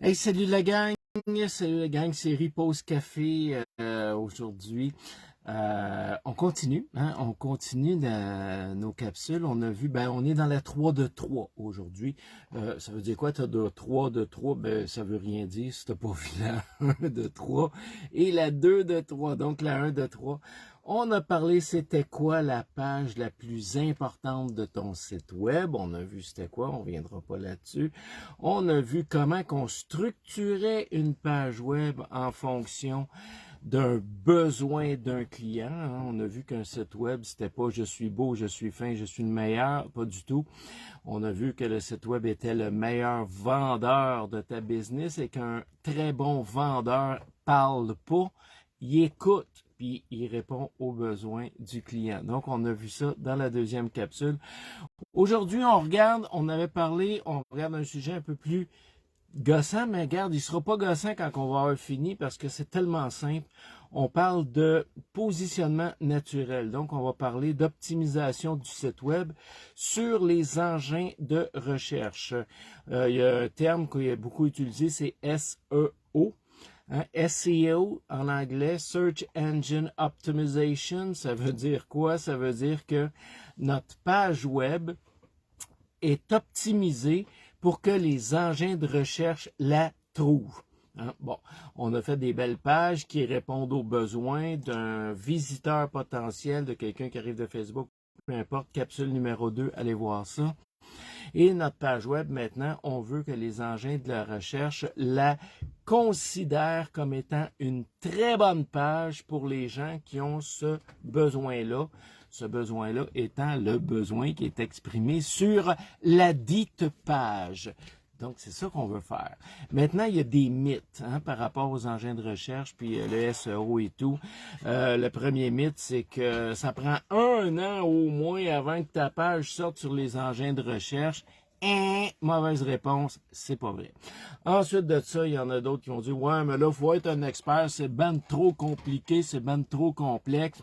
Hey, salut la gang, c'est Repose Café aujourd'hui. On continue, hein, on continue nos capsules. On a vu, on est dans la 3 de 3 aujourd'hui. Ça veut dire quoi, t'as de 3 de 3? Ben, ça veut rien dire si t'as pas vu la 1 de 3 et la 2 de 3. Donc, la 1 de 3. On a parlé, c'était quoi la page la plus importante de ton site web. On a vu c'était quoi, on ne reviendra pas là-dessus. On a vu comment qu'on structurait une page web en fonction d'un besoin d'un client. Hein. On a vu qu'un site web, c'était pas je suis beau, je suis fin, je suis le meilleur, pas du tout. On a vu que le site web était le meilleur vendeur de ta business et qu'un très bon vendeur parle pas, il écoute, puis il répond aux besoins du client. Donc, on a vu ça dans la deuxième capsule. Aujourd'hui, on regarde un sujet un peu plus gossant, mais regarde, il sera pas gossant quand on va avoir fini parce que c'est tellement simple. On parle de positionnement naturel. Donc, on va parler d'optimisation du site web sur les engins de recherche. Il y a un terme qui est beaucoup utilisé, c'est SEO. Hein, SEO en anglais, Search Engine Optimization, ça veut dire quoi? Ça veut dire que notre page web est optimisée pour que les engins de recherche la trouvent. Hein? Bon, on a fait des belles pages qui répondent aux besoins d'un visiteur potentiel, de quelqu'un qui arrive de Facebook, peu importe, capsule numéro 2, allez voir ça. Et notre page web, maintenant, on veut que les engins de la recherche la considèrent comme étant une très bonne page pour les gens qui ont ce besoin-là. Ce besoin-là étant le besoin qui est exprimé sur la dite page. Donc, c'est ça qu'on veut faire. Maintenant, il y a des mythes par rapport aux engins de recherche, puis le SEO et tout. Le premier mythe, c'est que ça prend 1 an au moins avant que ta page sorte sur les engins de recherche. Mauvaise réponse, c'est pas vrai. Ensuite de ça, il y en a d'autres qui vont dire « Ouais, mais là, il faut être un expert, c'est ben trop compliqué, c'est ben trop complexe. »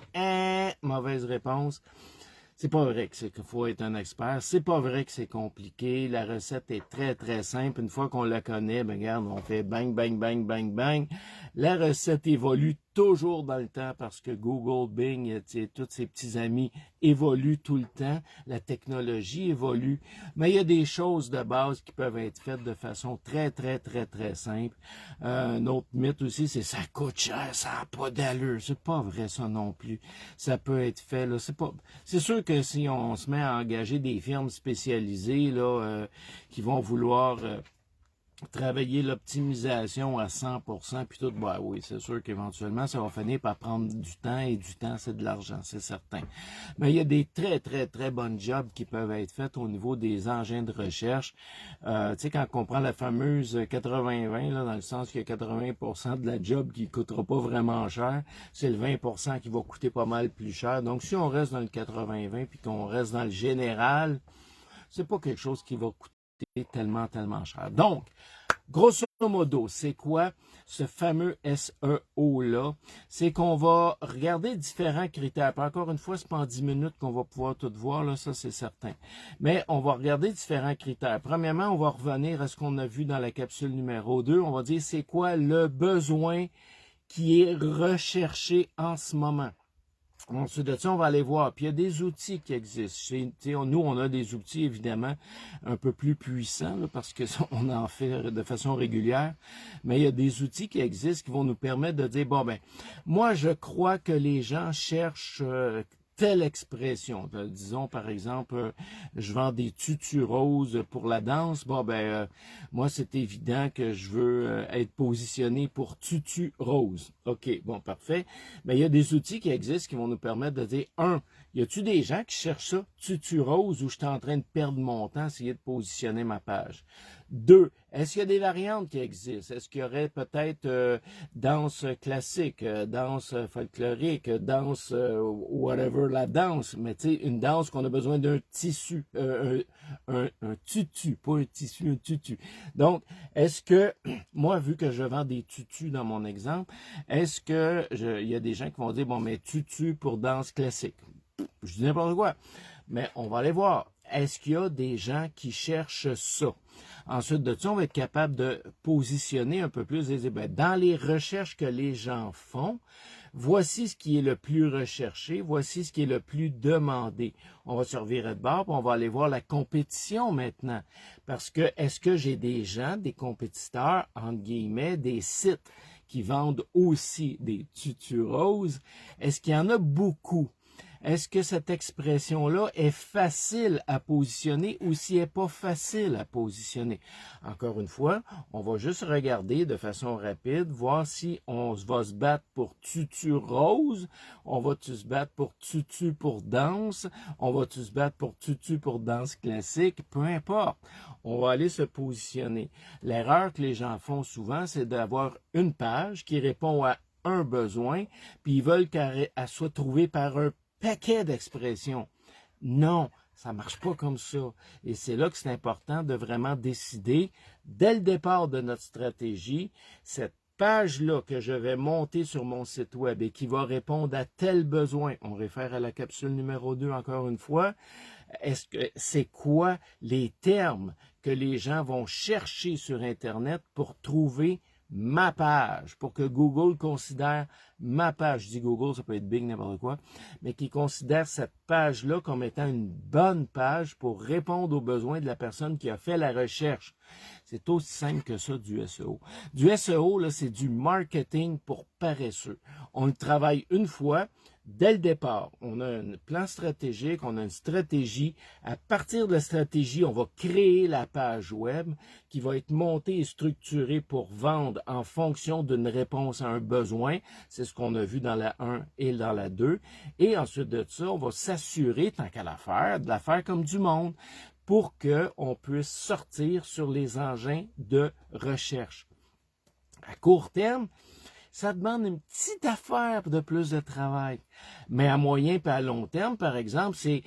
Mauvaise réponse. C'est pas vrai qu'il faut être un expert. C'est pas vrai que c'est compliqué. La recette est très, très simple. Une fois qu'on la connaît, regarde, on fait bang, bang, bang, bang, bang. La recette évolue toujours dans le temps parce que Google, Bing, tous ces petits amis évoluent tout le temps. La technologie évolue. Mais il y a des choses de base qui peuvent être faites de façon très, très, très, très simple. Un autre mythe aussi, c'est ça coûte cher, ça n'a pas d'allure. C'est pas vrai ça non plus. Ça peut être fait, là. C'est sûr que si on se met à engager des firmes spécialisées là, qui vont vouloir travailler l'optimisation à 100%, puis tout, oui, c'est sûr qu'éventuellement, ça va finir par prendre du temps, et du temps, c'est de l'argent, c'est certain. Mais il y a des très, très, très bonnes jobs qui peuvent être faits au niveau des engins de recherche. Tu sais, quand on prend la fameuse 80-20, là, dans le sens qu'il y a 80% de la job qui ne coûtera pas vraiment cher, c'est le 20% qui va coûter pas mal plus cher. Donc, si on reste dans le 80-20, puis qu'on reste dans le général, c'est pas quelque chose qui va coûter tellement, tellement cher. Donc, grosso modo, c'est quoi ce fameux SEO-là? C'est qu'on va regarder différents critères. Puis encore une fois, c'est pas en 10 minutes qu'on va pouvoir tout voir, là, ça c'est certain. Mais on va regarder différents critères. Premièrement, on va revenir à ce qu'on a vu dans la capsule numéro 2. On va dire c'est quoi le besoin qui est recherché en ce moment. Ensuite de ça, on va aller voir. Puis il y a des outils qui existent. Nous, on a des outils, évidemment, un peu plus puissants, là, parce que on en fait de façon régulière. Mais il y a des outils qui existent qui vont nous permettre de dire, moi, je crois que les gens cherchent telle expression. Disons, par exemple, je vends des tutus roses pour la danse. Moi, c'est évident que je veux être positionné pour tutu rose. OK, bon, parfait. Mais il y a des outils qui existent qui vont nous permettre de dire, y a-tu des gens qui cherchent ça, tutu rose, ou je suis en train de perdre mon temps à essayer de positionner ma page? 2, est-ce qu'il y a des variantes qui existent? Est-ce qu'il y aurait peut-être danse classique, danse folklorique, danse whatever la danse, mais tu sais, une danse qu'on a besoin d'un tissu, un tutu, pas un tissu, un tutu. Donc, est-ce que, moi, vu que je vends des tutus dans mon exemple, est-ce que il y a des gens qui vont dire, mais tutu pour danse classique? Je dis n'importe quoi. Mais on va aller voir. Est-ce qu'il y a des gens qui cherchent ça? Ensuite de ça, on va être capable de positionner un peu plus et dire, ben, dans les recherches que les gens font, voici ce qui est le plus recherché, voici ce qui est le plus demandé. On va se revirer de bord, puis on va aller voir la compétition maintenant. Parce que, est-ce que j'ai des gens, des compétiteurs, entre guillemets, des sites qui vendent aussi des tutus roses? Est-ce qu'il y en a beaucoup? Est-ce que cette expression-là est facile à positionner ou si elle n'est pas facile à positionner? Encore une fois, on va juste regarder de façon rapide, voir si on va se battre pour tutu rose, on va-tu se battre pour tutu pour danse, on va-tu se battre pour tutu pour danse classique, peu importe. On va aller se positionner. L'erreur que les gens font souvent, c'est d'avoir une page qui répond à un besoin, puis ils veulent qu'elle soit trouvée par un paquet d'expressions. Non, ça marche pas comme ça. Et c'est là que c'est important de vraiment décider, dès le départ de notre stratégie, cette page-là que je vais monter sur mon site web et qui va répondre à tel besoin, on réfère à la capsule numéro 2 encore une fois, est-ce que c'est quoi les termes que les gens vont chercher sur Internet pour trouver ma page, pour que Google considère ma page, je dis Google, ça peut être Bing, n'importe quoi, mais qui considère cette page-là comme étant une bonne page pour répondre aux besoins de la personne qui a fait la recherche. C'est aussi simple que ça du SEO. Du SEO, là, c'est du marketing pour paresseux. On le travaille une fois. Dès le départ, on a un plan stratégique, on a une stratégie. À partir de la stratégie, on va créer la page web qui va être montée et structurée pour vendre en fonction d'une réponse à un besoin. C'est ce qu'on a vu dans la 1 et dans la 2. Et ensuite de ça, on va s'assurer, tant qu'à la faire, de la faire comme du monde pour qu'on puisse sortir sur les engins de recherche. À court terme, ça demande une petite affaire de plus de travail. Mais à moyen et à long terme, par exemple, c'est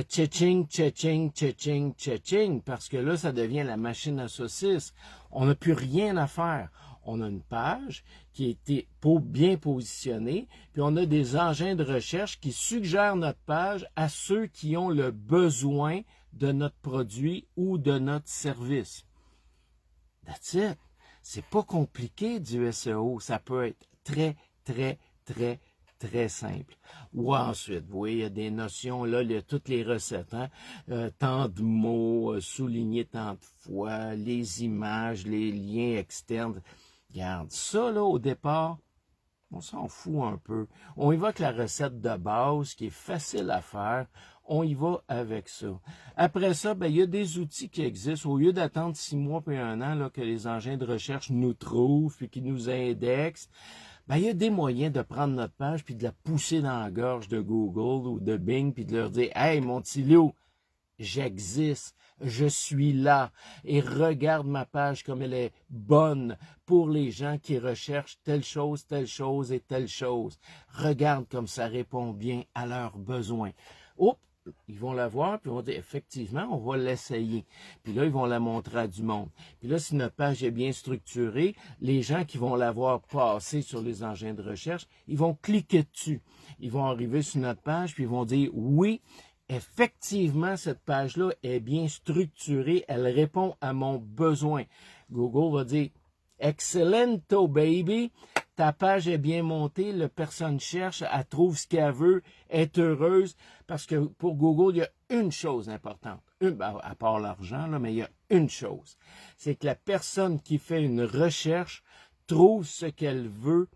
tching, tching, tching, tching, parce que là, ça devient la machine à saucisses. On n'a plus rien à faire. On a une page qui a été bien positionnée, puis on a des engins de recherche qui suggèrent notre page à ceux qui ont le besoin de notre produit ou de notre service. That's it. C'est pas compliqué du SEO. Ça peut être très, très, très, très simple. Ou ensuite, vous voyez, il y a des notions, là, il y a toutes les recettes, hein? Tant de mots, souligner tant de fois, les images, les liens externes. Regarde, ça, là, au départ, on s'en fout un peu. On évoque la recette de base qui est facile à faire. On y va avec ça. Après ça, ben, il y a des outils qui existent. Au lieu d'attendre 6 mois puis 1 an là, que les engins de recherche nous trouvent puis qu'ils nous indexent, ben, il y a des moyens de prendre notre page puis de la pousser dans la gorge de Google ou de Bing puis de leur dire « Hey, mon petit loup, j'existe, je suis là et regarde ma page comme elle est bonne pour les gens qui recherchent telle chose et telle chose. Regarde comme ça répond bien à leurs besoins. » Oups, ils vont la voir, puis ils vont dire, effectivement, on va l'essayer. Puis là, ils vont la montrer à du monde. Puis là, si notre page est bien structurée, les gens qui vont la voir passer sur les engins de recherche, ils vont cliquer dessus. Ils vont arriver sur notre page, puis ils vont dire, oui, effectivement, cette page-là est bien structurée, elle répond à mon besoin. Google va dire, excellento, baby! Ta page est bien montée, la personne cherche, elle trouve ce qu'elle veut, est heureuse, parce que pour Google, il y a une chose importante, à part l'argent, là, mais il y a une chose, c'est que la personne qui fait une recherche trouve ce qu'elle veut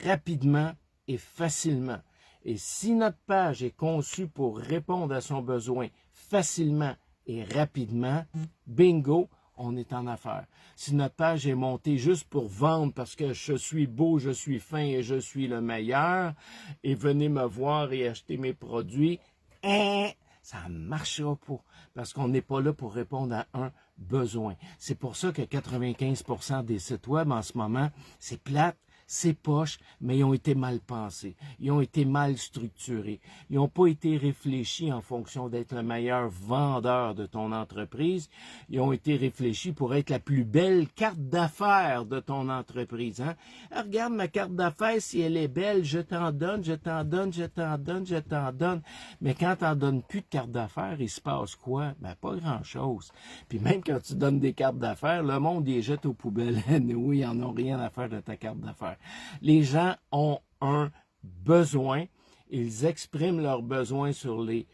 rapidement et facilement. Et si notre page est conçue pour répondre à son besoin facilement et rapidement, bingo, on est en affaires. Si notre page est montée juste pour vendre parce que je suis beau, je suis fin et je suis le meilleur, et venez me voir et acheter mes produits, ça ne marchera pas parce qu'on n'est pas là pour répondre à un besoin. C'est pour ça que 95% des sites web en ce moment, c'est plate, c'est poche, mais ils ont été mal pensés. Ils ont été mal structurés. Ils n'ont pas été réfléchis en fonction d'être le meilleur vendeur de ton entreprise. Ils ont été réfléchis pour être la plus belle carte d'affaires de ton entreprise. Hein? Alors, regarde ma carte d'affaires, si elle est belle, je t'en donne, je t'en donne, je t'en donne, je t'en donne. Mais quand tu n'en donnes plus de carte d'affaires, il se passe quoi? Ben, pas grand-chose. Puis même quand tu donnes des cartes d'affaires, le monde les jette aux poubelles. Oui, ils n'en ont rien à faire de ta carte d'affaires. Les gens ont un besoin. Ils expriment leurs besoins sur les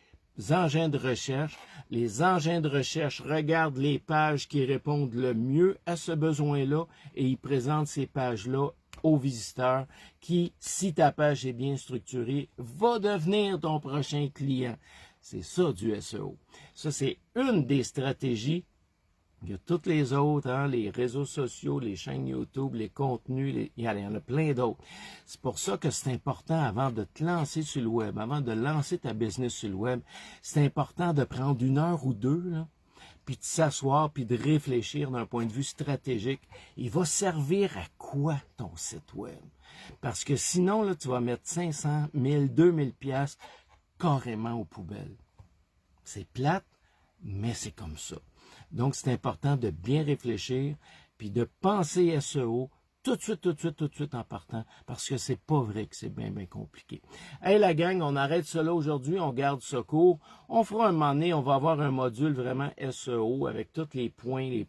engins de recherche. Les engins de recherche regardent les pages qui répondent le mieux à ce besoin-là et ils présentent ces pages-là aux visiteurs qui, si ta page est bien structurée, va devenir ton prochain client. C'est ça du SEO. Ça, c'est une des stratégies. Il y a toutes les autres, hein, les réseaux sociaux, les chaînes YouTube, les contenus, il y en a plein d'autres. C'est pour ça que c'est important, avant de te lancer sur le web, avant de lancer ta business sur le web, c'est important de prendre 1 heure ou 2, là, puis de s'asseoir, puis de réfléchir d'un point de vue stratégique. Il va servir à quoi ton site web? Parce que sinon, là, tu vas mettre 500, 1000, 2000 piastres carrément aux poubelles. C'est plate, mais c'est comme ça. Donc, c'est important de bien réfléchir, puis de penser SEO tout de suite en partant, parce que c'est pas vrai que c'est bien compliqué. Hey la gang, on arrête cela aujourd'hui, on garde ce cours. On fera un moment donné, on va avoir un module vraiment SEO avec tous les points. Il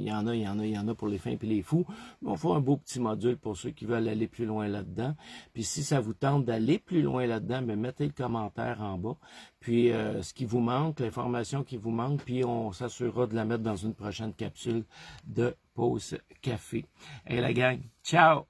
y en a pour les fins et les fous. Mais on fera un beau petit module pour ceux qui veulent aller plus loin là-dedans. Puis si ça vous tente d'aller plus loin là-dedans, ben mettez le commentaire en bas. Puis ce qui vous manque, l'information qui vous manque, puis on s'assurera de la mettre dans une prochaine capsule de pause café. Et la gang, ciao!